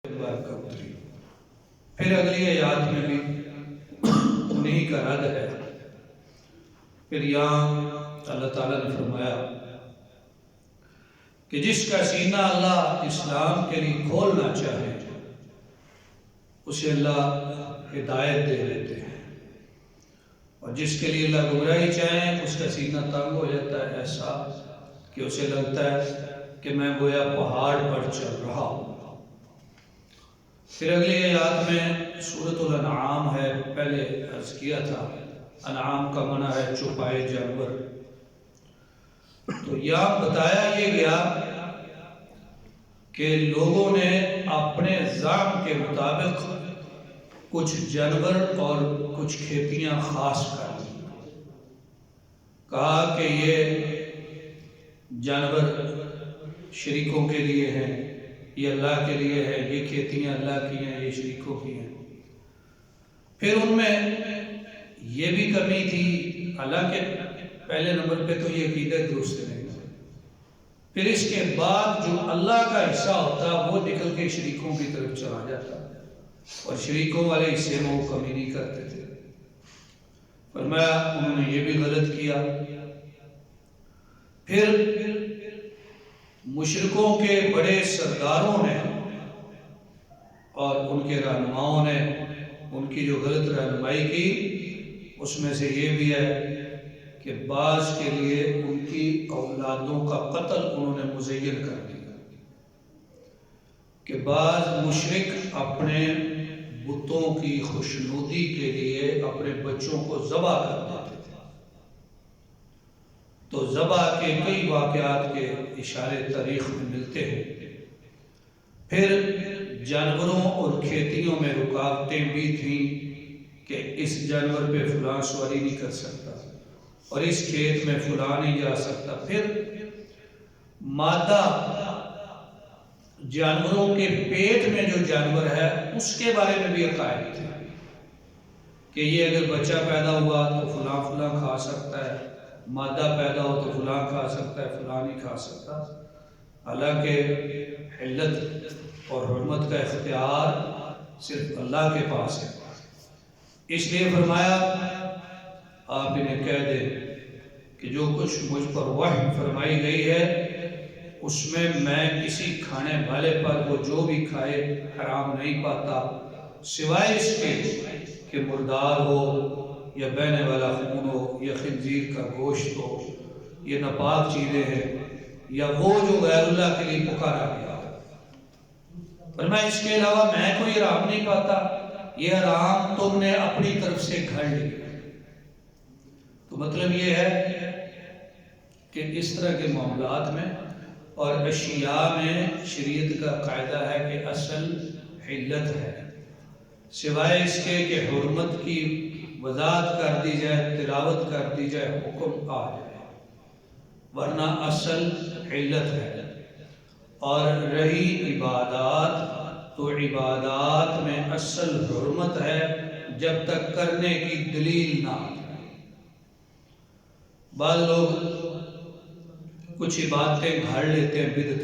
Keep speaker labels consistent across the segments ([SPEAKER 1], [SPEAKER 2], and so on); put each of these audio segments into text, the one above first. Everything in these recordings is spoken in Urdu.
[SPEAKER 1] پھر اگلی آیات میں بھی انہی کا رد ہے۔ پھر یہاں اللہ تعالیٰ نے فرمایا کہ جس کا سینہ اللہ اسلام کے لیے کھولنا چاہے اسے اللہ ہدایت دے دیتے ہیں، اور جس کے لیے اللہ گمراہی چاہیں اس کا سینہ تنگ ہو جاتا ہے، ایسا کہ اسے لگتا ہے کہ میں گویا پہاڑ پر چل رہا ہوں۔ پھر اگلی آیات میں سورۃ الانعام ہے، پہلے عرض کیا تھا انعام کا معنی ہے چھپائے جانور۔ تو یہاں بتایا یہ گیا کہ لوگوں نے اپنے ذات کے مطابق کچھ جانور اور کچھ کھیتیاں خاص کر لی، کہا کہ یہ جانور شریکوں کے لیے ہیں، یہ اللہ کے لیے ہے، یہ کھیتیاں اللہ کی ہیں، یہ شریکوں کی ہیں۔ پھر ان میں یہ بھی کمی تھی، حالانکہ پہلے نمبر پہ تو یہ عقیدہ درست نہیں، پھر اس کے بعد جو اللہ کا حصہ ہوتا وہ نکل کے شریکوں کی طرف چلا جاتا، اور شریکوں والے حصے میں وہ کمی نہیں کرتے تھے۔ فرمایا انہوں نے یہ بھی غلط کیا۔ پھر مشرکوں کے بڑے سرداروں نے اور ان کے رہنماؤں نے ان کی جو غلط رہنمائی کی، اس میں سے یہ بھی ہے کہ بعض کے لیے ان کی اولادوں کا قتل انہوں نے مزین کر دیا، کہ بعض مشرک اپنے بتوں کی خوشنودی کے لیے اپنے بچوں کو ذبح کر دیتے تھے۔ تو ذبح کے کئی واقعات کے اشارے تاریخ میں ملتے ہیں۔ پھر جانوروں اور کھیتیوں میں رکاوٹیں بھی تھیں کہ اس جانور پہ فلاں سواری نہیں کر سکتا، اور اس کھیت میں فلاں نہیں جا سکتا۔ پھر مادہ جانوروں کے پیٹ میں جو جانور ہے اس کے بارے میں بھی عقائد تھے کہ یہ اگر بچہ پیدا ہوا تو فلاں فلاں کھا سکتا ہے، مادہ پیدا ہو تو فلاں کھا سکتا ہے، فلاں نہیں کھا سکتا۔ حالانکہ حلت اور حرمت کا اختیار صرف اللہ کے پاس ہے، اس لیے فرمایا آپ انہیں کہہ دیں کہ جو کچھ مجھ پر وحی فرمائی گئی ہے اس میں میں کسی کھانے والے پر وہ جو بھی کھائے حرام نہیں پاتا، سوائے اس کے کہ مردار ہو یا بہنے والا خون ہو یا خنزیر کا گوشت ہو، یہ ناپاک چیزیں ہیں، یا وہ جو غیر اللہ کے لیے پکارا گیا ہو۔ پر میں اس کے علاوہ میں کوئی حرام نہیں پاتا، یہ حرام تم نے اپنی طرف سے گھڑ لیا۔ تو مطلب یہ ہے کہ اس طرح کے معاملات میں اور اشیاء میں شریعت کا قاعدہ ہے کہ اصل حلت ہے، سوائے اس کے کہ حرمت کی وضاحت کر دی جائے، تلاوت کر دی جائے، حکم آ جائے، ورنہ اصل حلت ہے۔ اور رہی عبادات، تو عبادات میں اصل حرمت ہے جب تک کرنے کی دلیل نہ آئے۔ بعض لوگ کچھ عبادتیں گھڑ لیتے ہیں بدعت،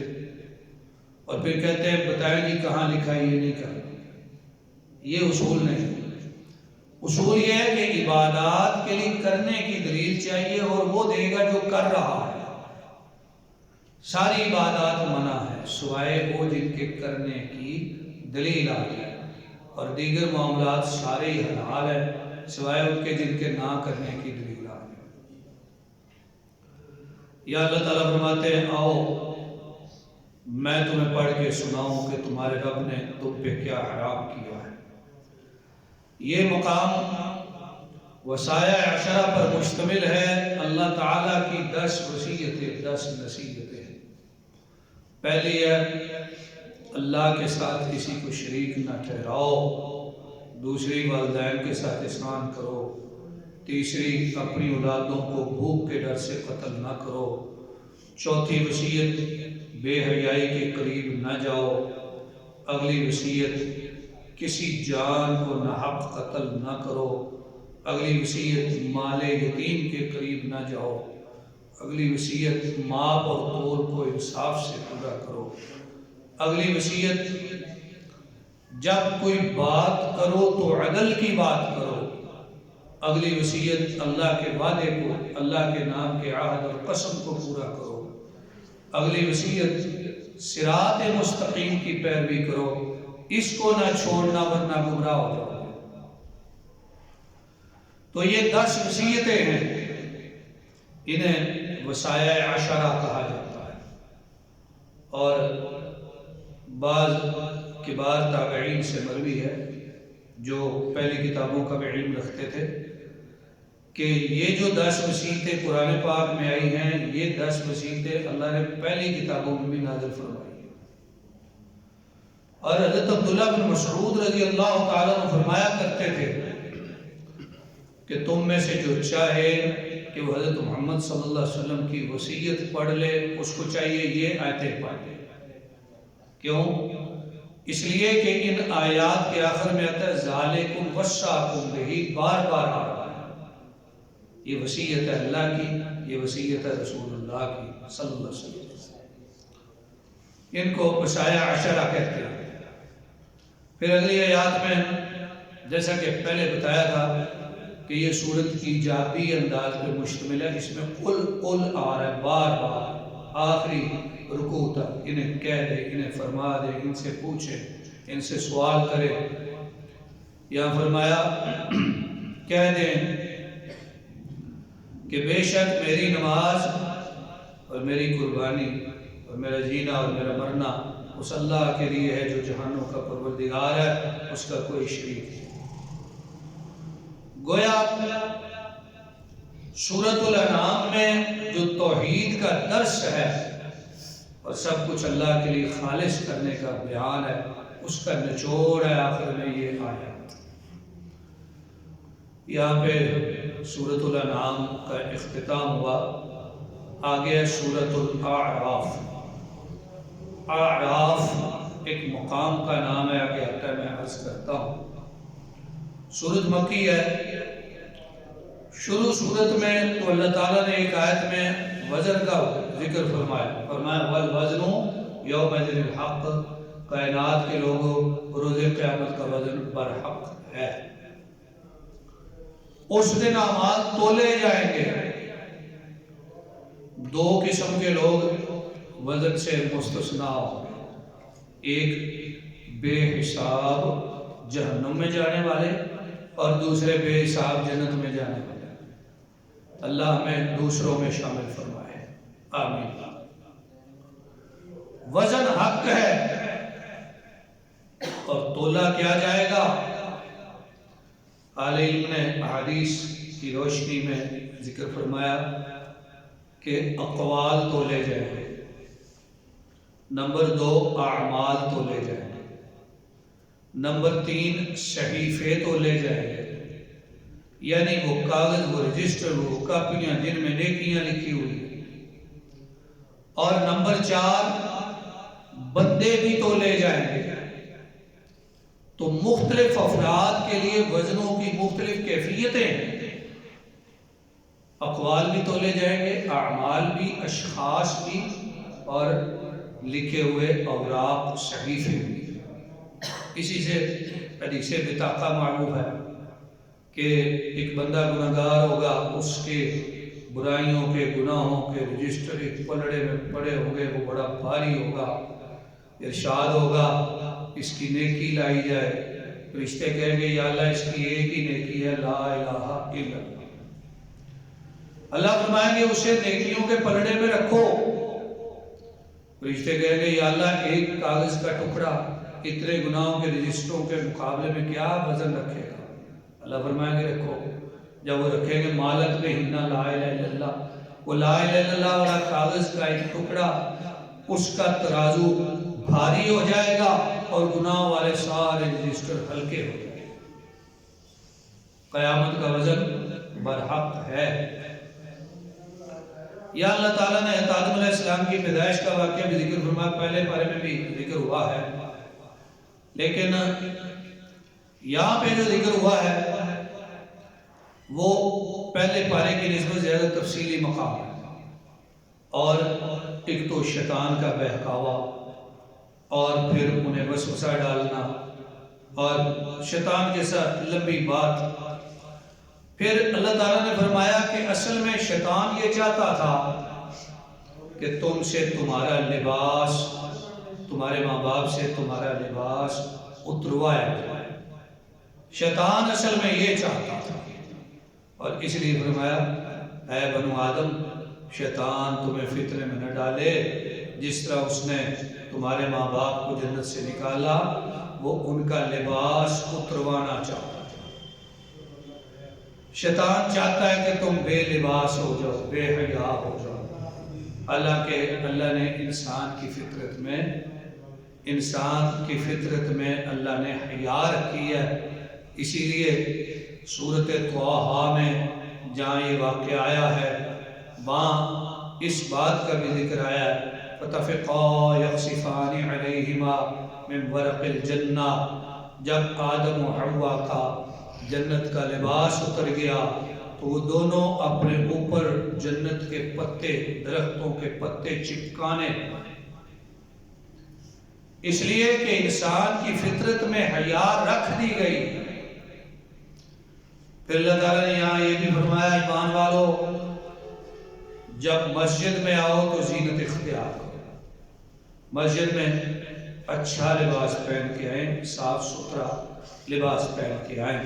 [SPEAKER 1] اور پھر کہتے ہیں بتائیں جی کہاں لکھا ہے یہ نہیں کرنا۔ یہ اصول نہیں، اصول یہ ہے کہ عبادات کے لیے کرنے کی دلیل چاہیے، اور وہ دے گا جو کر رہا ہے۔ ساری عبادات منع ہے سوائے وہ جن کے کرنے کی دلیل آ جائے، اور دیگر معاملات سارے ہی حلال ہیں سوائے ان کے جن کے نہ کرنے کی دلیل آ جائے۔ یا اللہ تعالیٰ فرماتے ہیں آؤ میں تمہیں پڑھ کے سناؤں کہ تمہارے رب نے تم پہ کیا حرام کیا ہے۔ یہ مقام وصایا عشرہ پر مشتمل ہے، اللہ تعالیٰ کی 10 وصیتیں، 10 نصیحتیں۔ پہلی ہے اللہ کے ساتھ کسی کو شریک نہ ٹھہراؤ، دوسری والدین کے ساتھ احسان کرو، تیسری اپنی اولادوں کو بھوک کے ڈر سے قتل نہ کرو، چوتھی وصیت بے حیائی کے قریب نہ جاؤ، اگلی وصیت کسی جان کو ناحق قتل نہ کرو، اگلی وصیت مال یتیم کے قریب نہ جاؤ، اگلی وصیت ماپ اور تول کو انصاف سے پورا کرو، اگلی وصیت جب کوئی بات کرو تو عدل کی بات کرو، اگلی وصیت اللہ کے وعدے کو، اللہ کے نام کے عہد اور قسم کو پورا کرو، اگلی وصیت صراط مستقیم کی پیروی کرو، اس کو نہ چھوڑنا ورنہ گمراہ ہو جاؤ۔ تو یہ 10 وصیتیں ہیں، انہیں وصایہ عشرہ کہا جاتا ہے، اور بعض کبار تابعین سے مروی ہے جو پہلی کتابوں کا بھی علم رکھتے تھے کہ یہ جو 10 وصیتیں قرآن پاک میں آئی ہیں، یہ 10 وصیتیں اللہ نے پہلی کتابوں میں بھی نازل فرمائی ہیں۔ اور حضرت عبداللہ بن مسعود رضی اللہ تعالیٰ عنہ فرمایا کرتے تھے کہ تم میں سے جو چاہے کہ وہ حضرت محمد صلی اللہ علیہ وسلم کی وصیت پڑھ لے، اس کو چاہیے یہ آیتیں پڑھ لے۔ کیوں؟ اس لیے کہ ان آیات کے آخر میں آتا ہے ذالکم وصاکم بہ، بار بار آ رہا ہے۔ یہ وصیت ہے اللہ کی، یہ وصیت ہے رسول اللہ کی صلی اللہ علیہ وسلم۔ ان کو وصایہ عشرہ کہتے ہیں۔ پھر اگلی آیات میں جیسا کہ پہلے بتایا تھا کہ یہ سورت ایجابی انداز پہ مشتمل ہے، اس میں قل آ رہا ہے بار بار، آخری رکوع تک انہیں کہہ دے، انہیں فرما دے، ان سے پوچھے، ان سے سوال کرے۔ یہاں فرمایا کہہ دیں کہ بے شک میری نماز اور میری قربانی اور میرا جینا اور میرا مرنا اس اللہ کے لیے ہے جو جہانوں کا پروردگار ہے، اس کا کوئی شریک نہیں۔ گویا سورۃ الانعام میں جو توحید کا درس ہے اور سب کچھ اللہ کے لیے خالص کرنے کا بیان ہے، اس کا نچوڑ ہے آخر میں یہ آیات۔ یہاں پہ سورۃ الانعام کا اختتام ہوا، آگے ہے سورۃ الاعراف۔ اعراف ایک مقام کا نام ہے، آگے آتا ہے، میں عرض کرتا ہوں۔ سورت مکی ہے۔ شروع سورت میں تو اللہ تعالیٰ نے ایک آیت میں وزن کا ذکر فرمایا والوزن یومئذ الحق، کائنات کے لوگوں روز قیامت کا وزن برحق ہے، اس دن اعمال تولے جائیں گے۔ 2 قسم کے لوگ وزن سے مستثنا ہوں گے، ایک بے حساب جہنم میں جانے والے اور دوسرے بے حساب جنت میں جانے والے۔ اللہ ہمیں دوسروں میں شامل فرمائے، آمین۔ وزن حق ہے اور تولا کیا جائے گا؟ اہل علم نے احادیث کی روشنی میں ذکر فرمایا کہ اقوال تولے جائیں گے، نمبر 2 اعمال تولے جائیں گے، نمبر 3 صحیفے تولے جائیں گے، یعنی وہ کاغذ، وہ رجسٹر، وہ کاپیاں جن میں نیکیاں لکھی ہوئی ہیں، اور نمبر 4 بندے بھی تولے جائیں گے۔ تو مختلف افراد کے لیے وزنوں کی مختلف کیفیتیں ہیں، اقوال بھی تولے جائیں گے، اعمال بھی، اشخاص بھی، اور لکھے ہوئے اوراق، صحیفے بھی۔ اسی سے حدیث بطاقہ معروف ہے کہ ایک بندہ گناہگار ہوگا، اس کے برائیوں کے، گناہوں کے رجسٹر ایک پلڑے میں پڑے ہوں گے، وہ بڑا بھاری ہوگا۔ ارشاد ہوگا اس کی نیکی لائی جائے، فرشتے کہیں گے یا اللہ اس کی ایک ہی نیکی ہے، لا الہ الا اللہ۔ اللہ فرمائیں گے اسے نیکیوں کے پلڑے میں رکھو، فرشتے کہیں گے یا اللہ ایک کاغذ کا ٹکڑا اتنے گناہوں کے رجسٹروں کے مقابلے میں کیا وزن رکھے گا؟ اللہ فرمائیں گے رکھو۔ جب وہ رکھیں گے مالک میں ہننا لا الہ الا اللہ، وہ لا الہ الا اللہ والا کاغذ کا ایک ٹکڑا، اس کا ترازو بھاری ہو جائے گا اور گناہ والے سارے رجسٹر ہلکے ہو جائیں گے۔ قیامت کا وزن برحق ہے۔ یا اللہ تعالیٰ نے آدم علیہ السلام کی پیدائش کا واقعہ بھی ذکر فرمایا، پہلے پارے میں بھی ذکر ہوا ہے، لیکن یہاں پہ جو ذکر ہوا ہے وہ پہلے پارے کی نسبت زیادہ تفصیلی مقام ہے، اور ایک تو شیطان کا بہکاوا، اور پھر انہیں وسوسہ ڈالنا، اور شیطان کے ساتھ لمبی بات. پھر اللہ تعالیٰ نے فرمایا کہ اصل میں شیطان یہ چاہتا تھا کہ تم سے تمہارا لباس، تمہارے ماں باپ سے تمہارا لباس اتروایا جائے. شیطان اصل میں یہ چاہتا تھا، اور اس لیے فرمایا اے بنو آدم، شیطان تمہیں فتنے میں نہ ڈالے. جس طرح اس نے تمہارے ماں باپ کو جنت سے نکالا، وہ ان کا لباس اتروانا چاہتا تھا. شیطان چاہتا ہے کہ تم بے لباس ہو جاؤ، بے حیا ہو جاؤ. حالانکہ اللہ نے انسان کی فطرت میں اللہ نے حیا رکھی ہے. اسی لیے سورۃ طٰہٰ میں جہاں یہ واقعہ آیا ہے، وہاں اس بات کا بھی ذکر آیا ہے فَطَفِقَا يَخْصِفَانِ عَلَيْهِمَا مِنْ وَرَقِ الْجَنَّةِ. جب آدم و حوا کا جنت کا لباس اتر گیا تو وہ دونوں اپنے اوپر جنت کے پتے، درختوں کے پتے چپکانے، اس لیے کہ انسان کی فطرت میں حیا رکھ دی گئی. پھر اللہ تعالیٰ نے یہاں یہ بھی فرمایا ایمان والو، جب مسجد میں آؤ تو زینت اختیار کرو. مسجد میں اچھا لباس پہن کے آئیں، صاف ستھرا لباس پہن کے آئیں.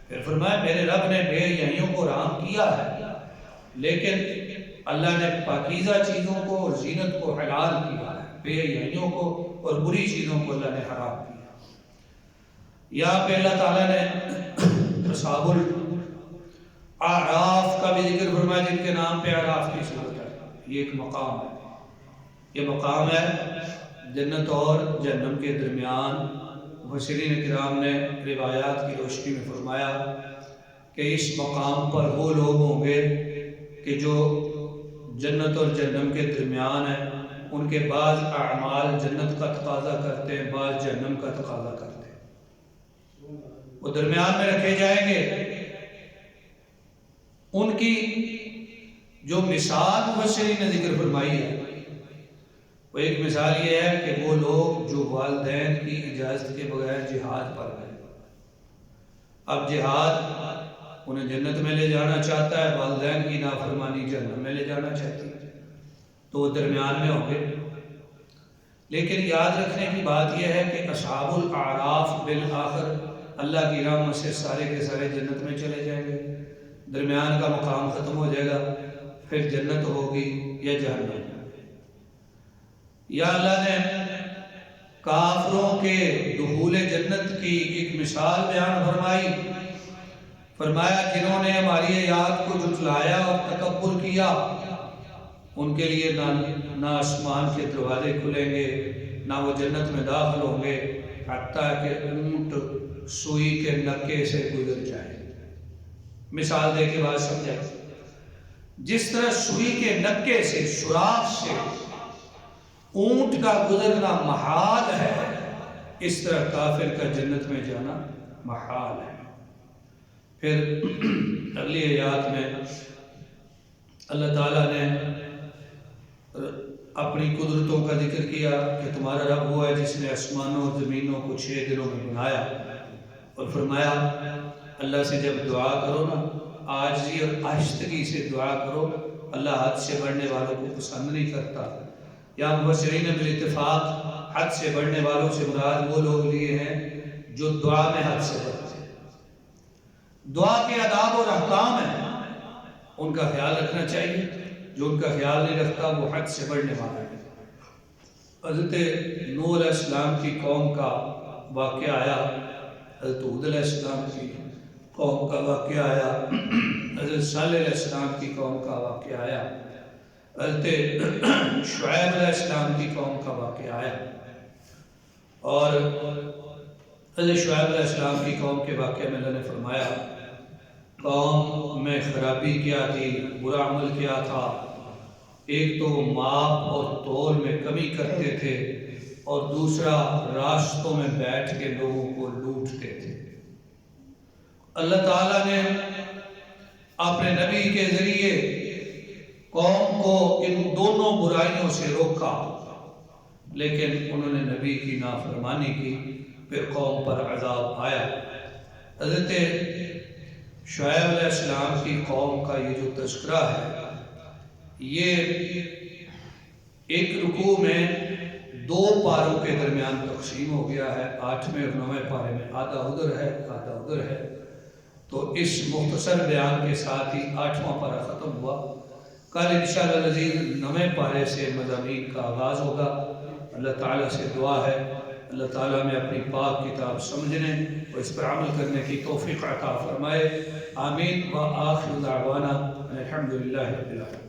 [SPEAKER 1] پھر فرمایا میرے رب نے بے حیائیوں کو حرام کیا ہے، لیکن اللہ نے پاکیزہ چیزوں کو اور زینت کو حلال کیا ہے. بے حیائیوں کو اور بری چیزوں کو اللہ نے حرام کیا. یہاں پہ اللہ تعالیٰ نے اصحاب الاعراف کا بھی ذکر فرمایا، جن کے نام پہ اعراف کی صورت ہے. یہ ایک مقام ہے، یہ مقام ہے جنت اور جہنم کے درمیان. مفسرین کرام نے روایات کی روشنی میں فرمایا کہ اس مقام پر وہ لوگ ہوں گے کہ جو جنت اور جہنم کے درمیان ہیں. ان کے بعض اعمال جنت کا تقاضا کرتے ہیں، بعض جہنم کا تقاضا کرتے ہیں. وہ درمیان میں رکھے جائیں گے. ان کی جو مثال مفسرین نے ذکر فرمائی ہے، وہ ایک مثال یہ ہے کہ وہ لوگ جو والدین کی اجازت کے بغیر جہاد پر گئے. اب جہاد انہیں جنت میں لے جانا چاہتا ہے، والدین کی نافرمانی جہنم میں لے جانا چاہتی ہے، تو وہ درمیان میں ہوں گے. لیکن یاد رکھنے کی بات یہ ہے کہ اصحاب الاعراف بالآخر اللہ کی رحمت سے سارے کے سارے جنت میں چلے جائیں گے. درمیان کا مقام ختم ہو جائے گا، پھر جنت ہوگی یا جہنم. یا اللہ نے کافروں کے دخول جنت کی ایک مثال بیان فرمائی. فرمایا جنہوں نے ہماری آیات کو جھٹلایا اور تکبر کیا، ان کے لیے نہ آسمان کے دروازے کھلیں گے، نہ وہ جنت میں داخل ہوں گے، حتیٰ کہ اونٹ سوئی کے نکے سے گزر جائے. مثال دے کے بات سمجھائیں. جس طرح سوئی کے نکے سے، سوراخ سے اونٹ کا گزرنا محال ہے، اس طرح کافر کا جنت میں جانا محال ہے. پھر اگلی آیات میں اللہ تعالیٰ نے اپنی قدرتوں کا ذکر کیا کہ تمہارا رب وہ ہے جس نے آسمانوں اور زمینوں کو 6 دنوں میں بنایا. اور فرمایا اللہ سے جب دعا کرو نا، عاجزی اور آہستگی سے دعا کرو. اللہ حد سے بڑھنے والوں کو پسند نہیں کرتا. یا مفسرین نے بالاتفاق حد سے بڑھنے والوں سے مراد وہ لوگ لیے ہیں جو دعا میں حد سے بڑھتے ہیں. دعا کے آداب اور احکام ہیں، ان کا خیال رکھنا چاہیے. جو ان کا خیال نہیں رکھتا وہ حد سے بڑھنے والا ہے. حضرت نوح علیہ السلام کی قوم کا واقعہ آیا، حضرت ہود علیہ السلام کی قوم کا واقعہ آیا، حضرت صالح علیہ السلام کی قوم کا واقعہ آیا، حضرت شعیب علیہ السلام کی قوم کا واقعہ آیا. اور حضرت شعیب علیہ السلام کی قوم کے واقعے میں اللہ نے فرمایا قوم میں خرابی کیا تھی، برا عمل کیا تھا. ایک تو ماپ اور تول میں کمی کرتے تھے، اور دوسرا راستوں میں بیٹھ کے لوگوں کو لوٹتے تھے. اللہ تعالیٰ نے اپنے نبی کے ذریعے قوم کو ان دونوں برائیوں سے روکا، لیکن انہوں نے نبی کی نافرمانی کی پھر قوم پر عذاب آیا۔ حضرت شعیب علیہ السلام کی قوم کا یہ جو تذکرہ ہے، یہ ایک رکوع میں 2 پاروں کے درمیان تقسیم ہو گیا ہے، 8ویں اور 9ویں پارے میں آدھا ادھر ہے آدھا ادھر ہے۔ تو اس مختصر بیان کے ساتھ ہی 8واں پارہ ختم ہوا۔ کل انشاءاللہ العزیز 9ویں پارے سے مضامین کا آغاز ہوگا۔ اللہ تعالیٰ سے دعا ہے اللہ تعالیٰ میں اپنی پاک کتاب سمجھنے اور اس پر عمل کرنے کی توفیق عطا فرمائے، آمین۔ وآخر دعوانا الحمدللہ رب العالمین۔